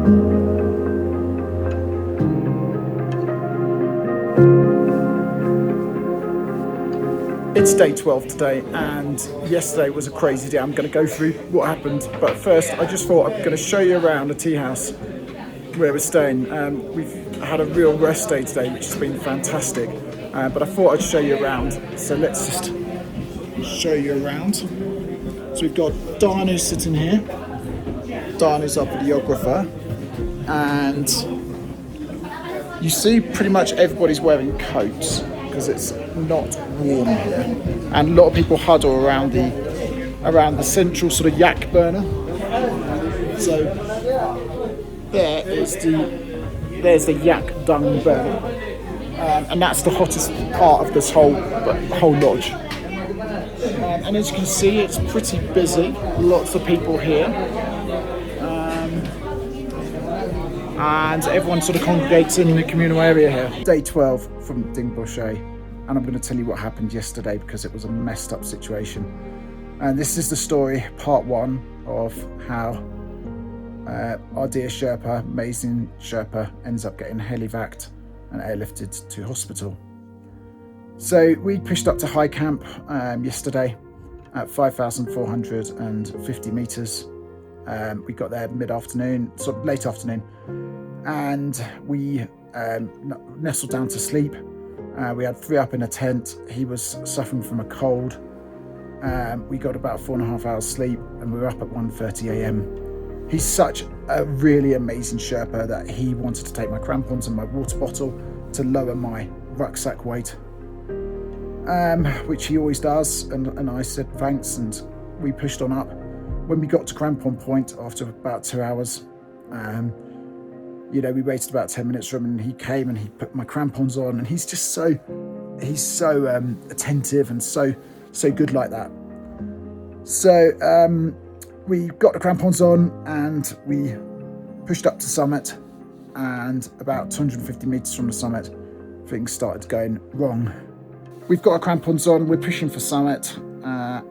It's day 12 today, and yesterday was a crazy day. I'm going to go through what happened, but first I just thought I'm going to show you around the tea house where we're staying. We've had a real rest day today, which has been fantastic, but I thought I'd show you around. So let's just show you around. So we've got Dhanu sitting here. Dhanu's our videographer, and you see pretty much everybody's wearing coats because it's not warm here, and a lot of people huddle around the central sort of yak burner. So there's the yak dung burner, and that's the hottest part of this whole lodge. And as you can see, it's pretty busy. Lots of people here, and everyone sort of congregates in the communal area here. Day 12 from Dingboche, and I'm going to tell you what happened yesterday because it was a messed up situation. And this is the story, part one, of how our dear Sherpa, amazing Sherpa, ends up getting helivaced and airlifted to hospital. So we pushed up to high camp yesterday at 5,450 metres. We got there mid-afternoon, sort of late afternoon, and we nestled down to sleep. We had 3 up in a tent. He was suffering from a cold. We got about 4.5 hours sleep, and we were up at 1:30 a.m. He's such a really amazing Sherpa that he wanted to take my crampons and my water bottle to lower my rucksack weight, which he always does, and I said thanks, and we pushed on up. When we got to crampon point after about 2 hours, we waited about 10 minutes for him, and he came and he put my crampons on, and he's just so attentive and so good like that. So we got the crampons on and we pushed up to summit, and about 250 meters from the summit, things started going wrong. We've got our crampons on, we're pushing for summit,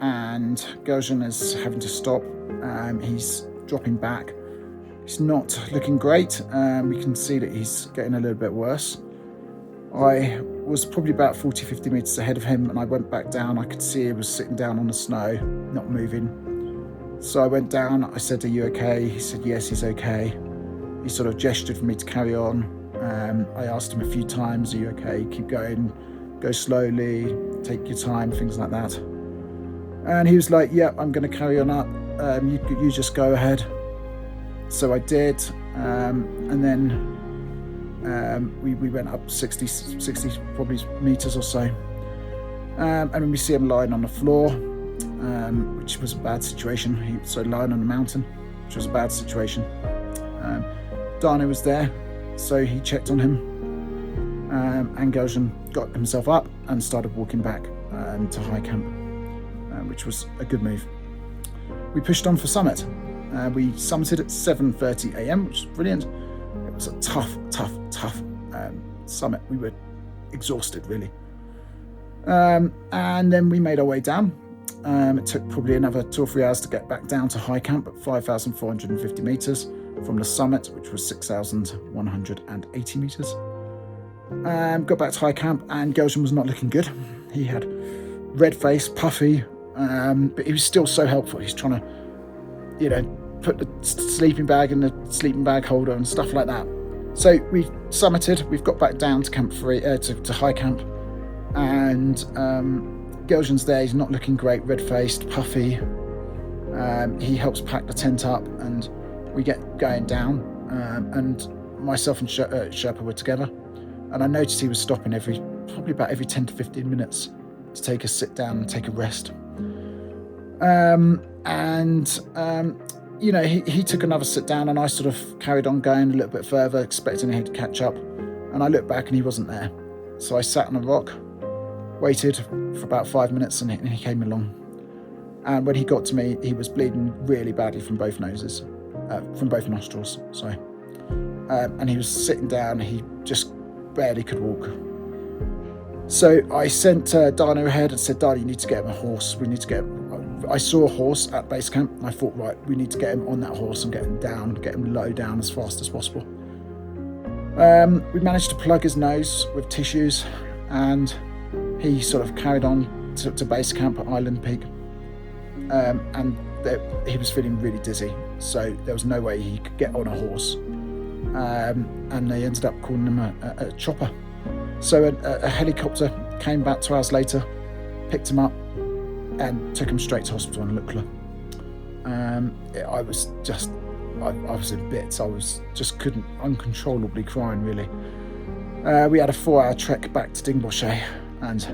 and Geljen is having to stop. He's dropping back. He's not looking great. We can see that he's getting a little bit worse. I was probably about 40-50 meters ahead of him, and I went back down. I could see he was sitting down on the snow, not moving. So I went down, I said, "Are you okay?" He said, "Yes, he's okay." He sort of gestured for me to carry on. I asked him a few times, "Are you okay? Keep going, go slowly, take your time," things like that. And he was like, "Yeah, I'm going to carry on up. You just go ahead." So I did, and then we went up 60 probably meters or so, and then we see him lying on the floor, which was a bad situation. So lying on the mountain, which was a bad situation. Dhanu was there, so he checked on him, and Geljen got himself up and started walking back to high camp, which was a good move. We pushed on for summit. We summited at 7:30 a.m, which was brilliant. It was a tough summit. We were exhausted, really. And then we made our way down. It took probably another 2 or 3 hours to get back down to high camp at 5,450 meters from the summit, which was 6,180 meters. Got back to high camp, and Geljen was not looking good. He had red face, puffy, but he was still so helpful. He's trying to, put the sleeping bag in the sleeping bag holder and stuff like that. So we summited. We've got back down to camp 3, to high camp, and Geljen's there. He's not looking great, red-faced, puffy. He helps pack the tent up, and we get going down. And myself and Sherpa were together, and I noticed he was stopping probably about every 10 to 15 minutes to take a sit down and take a rest. He took another sit down, and I sort of carried on going a little bit further, expecting him to catch up. And I looked back, and he wasn't there. So I sat on a rock, waited for about 5 minutes, and he came along. And when he got to me, he was bleeding really badly from both nostrils. Sorry. And he was sitting down. He just barely could walk. So I sent Dhanu ahead and said, "Dhanu, you need to get him a horse. We need to get I saw a horse at base camp, and I thought, right, we need to get him on that horse and get him down, get him low down as fast as possible. We managed to plug his nose with tissues, and he sort of carried on to base camp at Island Peak. And he was feeling really dizzy, so there was no way he could get on a horse. And they ended up calling him a chopper. So a helicopter came back 2 hours later, picked him up, and took him straight to hospital in Lukla. I was in bits. I was just uncontrollably crying, really. We had a 4-hour trek back to Dingboche, and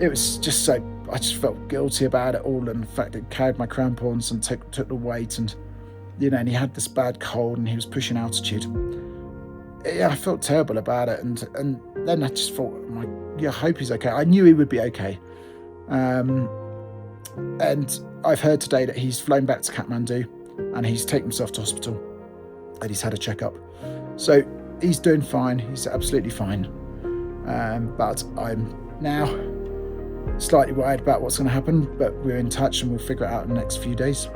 it was just so, I just felt guilty about it all, and the fact that he carried my crampons and took the weight, and and he had this bad cold and he was pushing altitude. Yeah, I felt terrible about it, and then I just thought, I hope he's okay. I knew he would be okay. And I've heard today that he's flown back to Kathmandu and he's taken himself to hospital and he's had a checkup. So he's doing fine. He's absolutely fine. But I'm now slightly worried about what's going to happen, but we're in touch and we'll figure it out in the next few days.